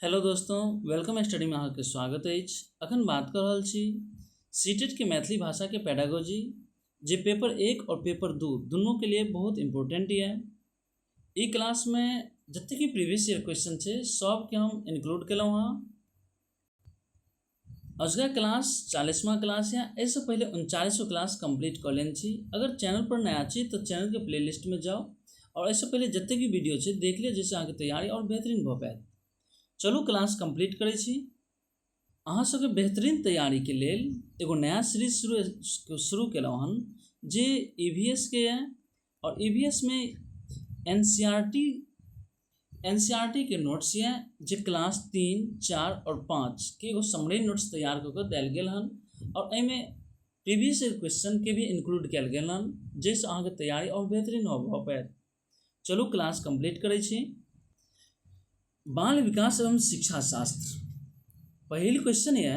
Hello दोस्तों, welcome study में अहाँके स्वागत अछि। अखन बात कर रहल छी सीटेट के मैथिली भाषा के पेडागोजी जे पेपर 1 और पेपर 2 दोनों के लिए बहुत इम्पोर्टेंट है। ई क्लास में जते कि प्रीवियस ईयर क्वेश्चन है सब के हम इंक्लूड केलहुँ हँ। अजुका क्लास 40वां क्लास है। ऐसे पहले 39वां क्लास कंप्लीट कर लेने छी। अगर चैनल पर नया छी तो चैनल के प्लेलिस्ट में जाओ और ऐसे पहले जते भी वीडियो है देख लिया, जैसे अहाँके तैयारी और बेहतरीन भऽ पाएत। चलू क्लास कंप्लीट करै छी। अहाँ सबके बेहतरीन तैयारी के लेल एगो नया सीरीज शुरू केलहुँ हन जे EVS के है। और EVS में NCERT के नोट्स है जे क्लास 3, 4 और 5 के एगो समरी नोट्स तैयार कऽ देल गेल हन। और एहिमे प्रीवियस क्वेश्चन के भी इंक्लूड कयल गेल हन, जाहिसँ अहाँके तैयारी और बेहतरीन भऽ पाएत। चलू क्लास कंप्लीट करै छी। बाल विकास एवं शिक्षा शास्त्र पहिल क्वेश्चन है,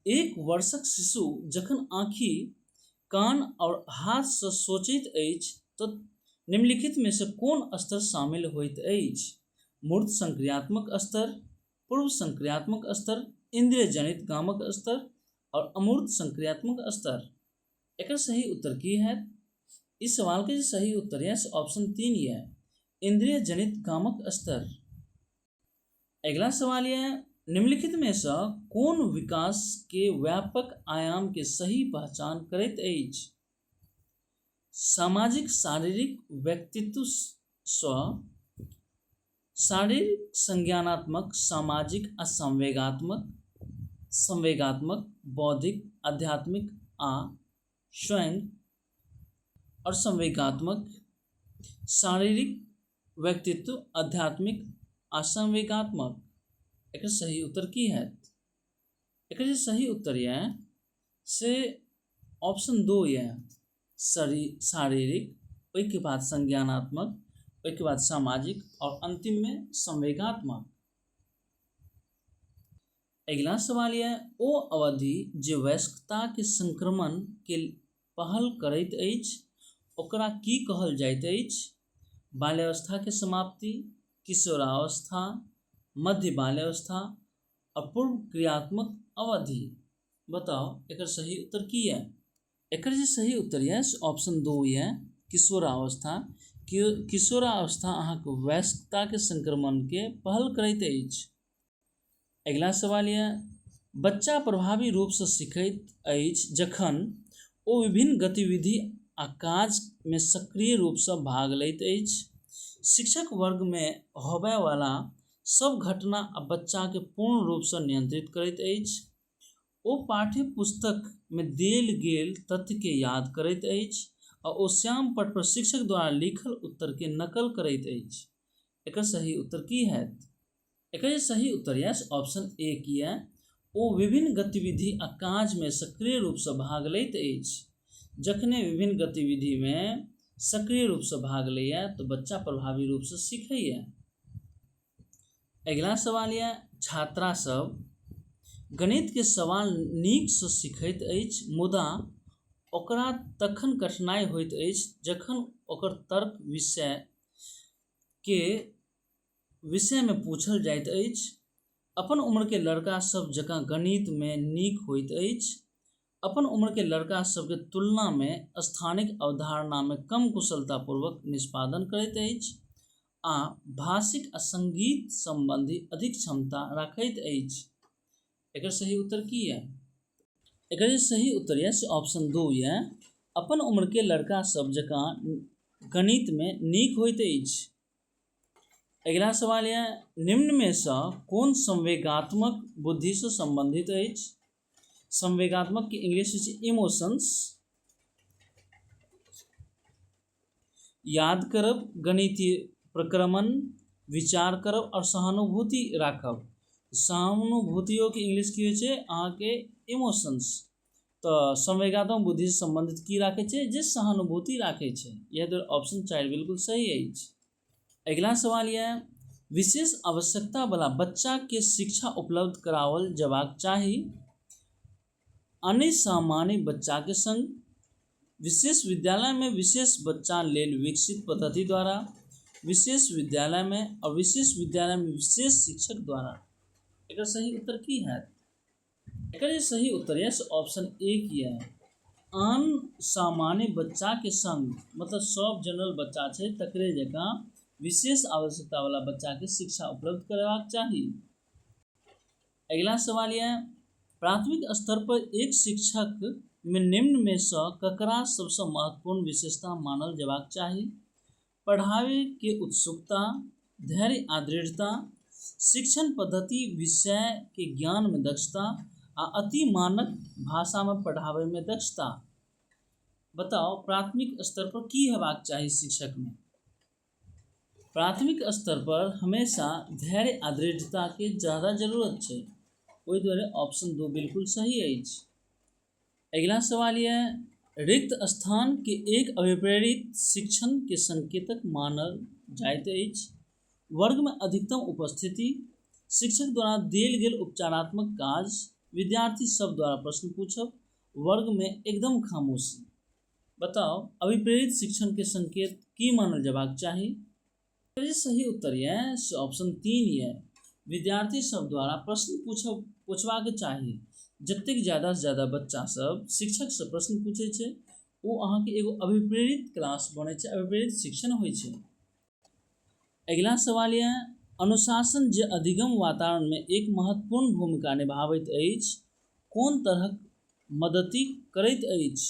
एक वर्षक शिशु जखन आँखि, कान और हाथ से सोचैत अछि तो निम्नलिखित में से कोन स्तर शामिल होइत अछि? मूर्त संक्रियात्मक स्तर, पूर्व संक्रियात्मक स्तर, इंद्रिय जनित गामक स्तर और अमूर्त संक्रियात्मक स्तर। एकर सही उत्तर की है? इस सवाल के सही उत्तर है ऑप्शन 3 है, इंद्रिय जनित गामक स्तर। अगला सवाल यह है, निम्नलिखित में से कौन विकास के व्यापक आयाम के सही पहचान करैत अछि? सामाजिक शारीरिक व्यक्तित्व स्व, शारीरिक संज्ञानात्मक, सामाजिक आ संवेगात्मक, बौद्धिक, आध्यात्मिक आ स्वयं और संवेगात्मक, शारीरिक व्यक्तित्व, आध्यात्मिक आ संवेगात्मक। एक सही उत्तर की है? एक सही उत्तर है से ऑप्शन 2 है, शारीरिक, उसके बाद संज्ञानात्मक, उसके बाद सामाजिक और अंतिम में संवेगात्मक। अगला सवाल है, ओ अवधि जे वयस्कता के संक्रमण के पहल करैत अछि ओकरा की कहल जाइत अछि? बाल्यावस्था के समाप्ति, किशोरावस्था, मध्य बाल्यावस्था और पूर्व क्रियात्मक अवधि। बताओ एक सही उत्तर की है? एक सही उत्तर है ऑप्शन 2 है, किशोरावस्था। किशोरावस्था अहाँके वयस्कता के संक्रमण के पहल करैत अछि। अगला सवाल है, बच्चा प्रभावी रूप से सीखैत अछि जखन ओ विभिन्न गतिविधि आ काज में सक्रिय रूप से भाग लैत अछि। शिक्षक वर्ग में होबय वाला सब घटना आ बच्चा के पूर्ण रूप से नियंत्रित करैत अछि। ओ पाठ्य पुस्तक में देल गेल तथ्य के याद करैत अछि और ओ श्याम पट पर शिक्षक द्वारा लिखल उत्तर के नकल करैत अछि। एक सही उत्तर की है? एक सही उत्तर है ऑप्शन 1 की है, ओ विभिन्न गतिविधि आ काज में सक्रिय रूप से भाग लैत अछि। जखने विभिन्न गतिविधि में सक्रिय रूप से भाग लैया तो बच्चा प्रभावी रूप से सीखैया। अगला सवाल है, छात्रा सब गणित के सवाल नीक से सीखैत अछि मुदा ओकरा तखन कठिनाई होइत अछि जखन ओकर तर्क विषय में पूछल जाइत अछि। अपन उम्र के लड़का सब जकाँ गणित में नीक होइत अछि। अपन उम्र के लड़का सब के तुलना में स्थानिक अवधारणा में कम कुशलता पूर्वक निष्पादन करैत अछि आ भाषिक आ संगीत संबंधी अधिक क्षमता रखैत अछि। एक सही उत्तर की है? एक सही उत्तर है ऑप्शन 2 है, अपन उम्र के लड़का सब जकाँ गणित में नीक होइत अछि। अगला सवाल है, निम्न में से कौन संवेगात्मक बुद्धि से संबंधित अछि? संवेगात्मक की इंग्लिश इमोशंस। याद करब, गणितीय प्रक्रमण, विचार करब और सहानुभूति राखब। सहानुभूतियों की इंग्लिश की होइ छै अहाँके इमोशंस। तो संवेगात्मक बुद्धि से संबंधित की राखे छै? जे सहानुभूति राखे छै। यह ऑप्शन 4 बिल्कुल सही अछि। अगला सवाल यह, विशेष आवश्यकता वाला बच्चा के शिक्षा उपलब्ध करावल जबाक चाही अन्य सामान्य बच्चा के संग। विशेष विद्यालय में विशेष बच्चा लेल विकसित पद्धति द्वारा, विशेष विद्यालय में और विशेष विद्यालय में विशेष शिक्षक द्वारा। एकर सही उत्तर की है? एकर जे सही उत्तर है से ऑप्शन ए की है। आन सामान्य बच्चा के संग, मतलब सब जनरल बच्चा छै तकरे जकाँ विशेष आवश्यकता वाला बच्चा के शिक्षा उपलब्ध करवाक चाही। अगला सवाल यह, प्राथमिक स्तर पर एक शिक्षक में निम्न में से ककरा सबसे महत्वपूर्ण विशेषता मानल जेबाक चाही? पढ़ावे के उत्सुकता, धैर्य आ दृढ़ता, शिक्षण पद्धति विषय के ज्ञान में दक्षता आ अति मानक भाषा में पढ़ावे में दक्षता। बताओ प्राथमिक स्तर पर की हेबाक चाही शिक्षक में? प्राथमिक स्तर पर हमेशा धैर्य आ दृढ़ता के ज़्यादा जरूरत छै, ओहि दुआरे ऑप्शन 2 बिल्कुल सही अछि। अगला सवाल यह, रिक्त स्थान के एक अभिप्रेरित शिक्षण के संकेतक मानल जाइत अछि। वर्ग में अधिकतम उपस्थिति, शिक्षक द्वारा देल गेल उपचारात्मक काज, विद्यार्थी सब द्वारा प्रश्न पूछब, वर्ग में एकदम खामोशी। बताओ अभिप्रेरित शिक्षण के संकेत की मानल जेबाक चाही? सही उत्तर यह ऑप्शन 3 यह, विद्यार्थी सब द्वारा प्रश्न पूछबाक चाही। जतेक ज़्यादा से ज़्यादा बच्चा सब शिक्षक से प्रश्न पूछे छै वो अहाँ के एगो अभिप्रेरित क्लास बने छै, अभिप्रेरित शिक्षण होय छै। अगला सवाल यह, अनुशासन जे अधिगम वातावरण में एक महत्वपूर्ण भूमिका निभाबैत अछि, कोन तरहक मदति करैत अछि?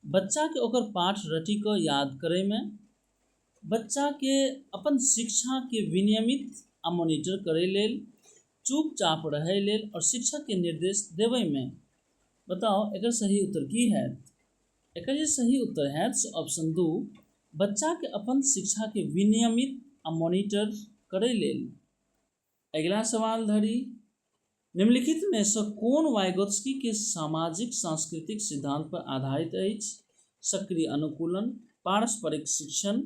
बच्चा के ओकर पाठ रटि कऽ याद करे में, बच्चा के अपन शिक्षा के विनियमित आ मॉनिटर करे लेल, चुपचाप रहे लेल और शिक्षक के निर्देश देवे में। बताओ एकर सही उत्तर की है? एकर जे सही उत्तर है ऑप्शन 2, बच्चा के अपन शिक्षा के विनियमित आ मॉनिटर करे लेल। अगला सवाल धरी, निम्नलिखित में से कोन वाइगोत्स्की के सामाजिक सांस्कृतिक सिद्धांत पर आधारित अछि? सक्रिय अनुकूलन, पारस्परिक शिक्षण,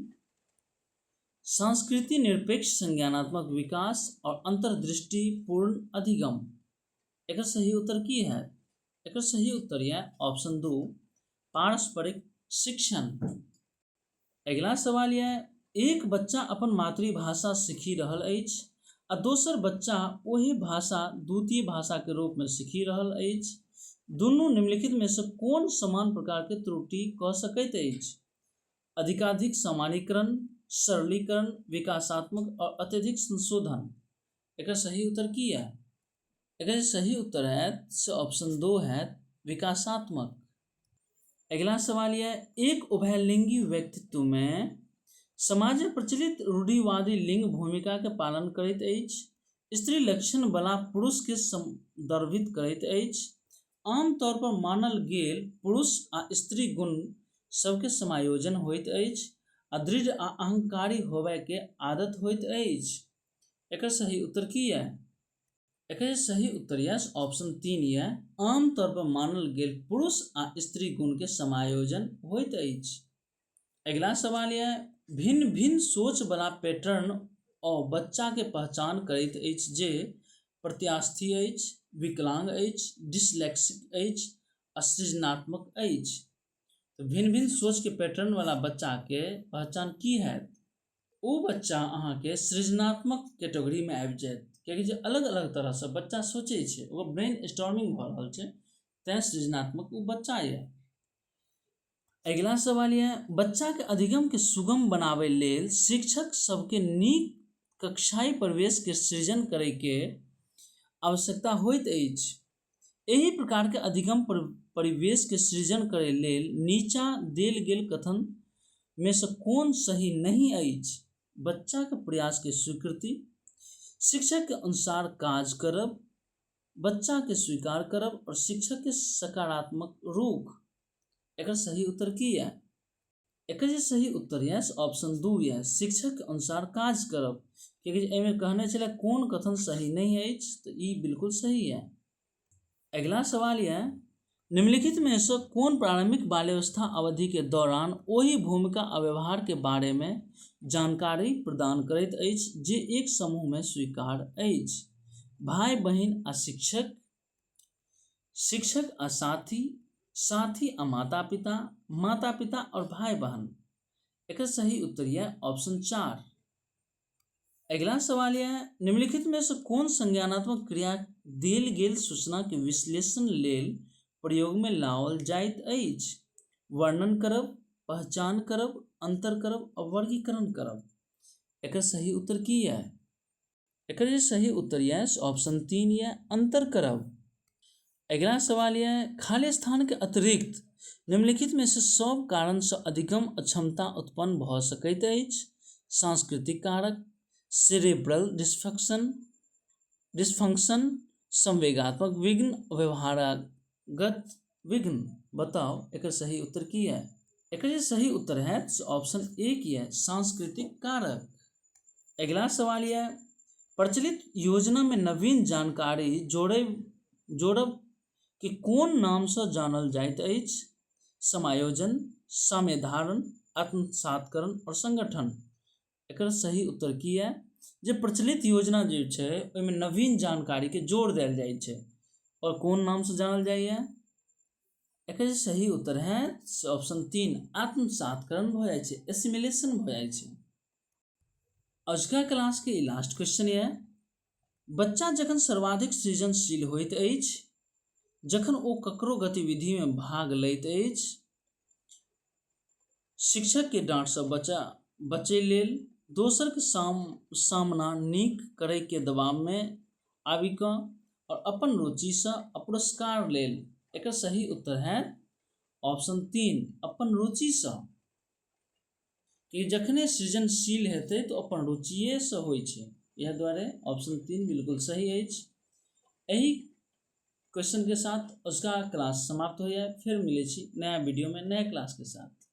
संस्कृति निरपेक्ष संज्ञानात्मक विकास और अंतर्दृष्टिपूर्ण अधिगम। एकर सही उत्तर की है? एकर सही उत्तर है ऑप्शन 2, पारस्परिक शिक्षण। अगला सवाल यह, एक बच्चा अपन मातृभाषा सीखी रहल अछि आ दोसर बच्चा वही भाषा द्वितीय भाषा के रूप में सीखी रहल अछि। दुनू निम्नलिखित में से कोन समान प्रकार के त्रुटि कह सकैत अछि? अधिकाधिक सामान्यीकरण, सरलीकरण, विकासात्मक और अत्यधिक संशोधन। एकर सही उत्तर की है? एकर सही उत्तर है ऑप्शन 2 है, विकासात्मक। अगला सवाल यह, एक उभयलिंगी व्यक्तित्व में समाज में प्रचलित रूढ़िवादी लिंग भूमिका के पालन करैत अछि। स्त्री लक्षण वाला पुरुष के संदर्भित करैत अछि। आमतौर पर मानल गेल पुरुष आ स्त्री गुण सबके समायोजन होइत अछि आ दृढ़ आ अहंकारी होबय के आदत होइत अछि। एकर सही उत्तर की है? एकर सही उत्तर है ऑप्शन 3 है, आमतौर पर मानल गेल पुरुष आ स्त्री गुण के समायोजन होइत अछि। अगला सवाल है, भिन्न भिन्न सोच वाला पैटर्न और बच्चा के पहचान करैत अछि जे प्रत्यास्थी अछि, विकलांग अछि, डिसलेक्सिक अछि आ सृजनात्मक अछि। तो भिन्न भिन्न सोच के पैटर्न वाला बच्चा के पहचान की है? वो बच्चा अहाँ के सृजनात्मक कैटेगरी में आबि जायत, कियाकि जे अलग अलग तरह से बच्चा सोचे छै, ओकर ब्रेन स्टॉर्मिंग भ रहल छै, तैं सृजनात्मक वो बच्चा है। अगला सवाल यह, बच्चा के अधिगम के सुगम बनावे लेल शिक्षक सबके नीक कक्षाई परिवेश के सृजन करे के आवश्यकता होइत अछि। एही प्रकार के अधिगम परिवेश के सृजन करे लेल नीचा देल गेल कथन में से कोन सही नहीं अछि? बच्चा के प्रयास के स्वीकृति, शिक्षक के अनुसार काज करब, बच्चा के स्वीकार करब और शिक्षक के सकारात्मक रुख। एकर सही उत्तर की है? एकर जे सही उत्तर है ऑप्शन 2 है, शिक्षक के अनुसार काज करब, क्योंकि एमे कहने चले कोन कथन सही नहीं अछि, तो ई बिल्कुल सही है। अगला सवाल यह, निम्नलिखित में से कौन प्रारंभिक बाल्यावस्था अवधि के दौरान वही भूमिका आ व्यवहार के बारे में जानकारी प्रदान करैत अछि जे एक समूह में स्वीकार अछि? भाई बहिन आ शिक्षक, शिक्षक आ साथी, साथी आ माता पिता, माता पिता और भाई बहन। एकर सही उत्तर है ऑप्शन 4। अगला सवाल यह है, निम्नलिखित में से कौन संज्ञानात्मक क्रिया देल गेल सूचना के विश्लेषण लेल प्रयोग में लाओल जाइत अछि? वर्णन करब, पहचान करब, अंतर करब और वर्गीकरण करब। एकर सही उत्तर की है? एकर जे सही उत्तर है ऑप्शन 3 है अंतर करब। अगला सवाल यह है, खाली स्थान के अतिरिक्त निम्नलिखित में से सब कारण से अधिगम अक्षमता उत्पन्न भ सकैत अछि? सांस्कृतिक कारक, सेरेब्रल डिस्फंक्शन, संवेगात्मक विघ्न, व्यवहारगत विघ्न। बताओ एकर सही उत्तर की है? एकर जे सही उत्तर है ऑप्शन 1 है सांस्कृतिक कारक। अगला सवाल यह, प्रचलित योजना में नवीन जानकारी जोड़ब के कोन नाम से जानल जाइत अछि? समायोजन, साम्यधारण, आत्मसातकरण और संगठन। एकर सही उत्तर की है? जे प्रचलित योजना जे छै ओहिमे नवीन जानकारी के जोड़ देल जाइ छै और कोन नाम से जानल जाइए? एकर जे सही उत्तर है ऑप्शन 3 आत्मसातकरण भ जाइ छै, एसिमिलेशन भ जाइ छै। अजुका क्लास के लास्ट क्वेश्चन है, बच्चा जखन सर्वाधिक सृजनशील होइत अछि जखन ओ ककरो गतिविधि में भाग लैत अछि, शिक्षक के डांट से बचै लेल, दोसर के सामना नीक करय के दबाव में आबि कऽ और अपन रुचि से पुरस्कार लेल। एकर सही उत्तर है ऑप्शन 3 अपन रुचि से। कि जखने सृजनशील हेतै तो अपन रुचिए से होइ छै, यह दुआरे ऑप्शन 3 बिल्कुल सही अछि। एही क्वेश्चन के साथ उसका क्लास समाप्त हो जाए, फिर मिले छी नया वीडियो में नए क्लास के साथ।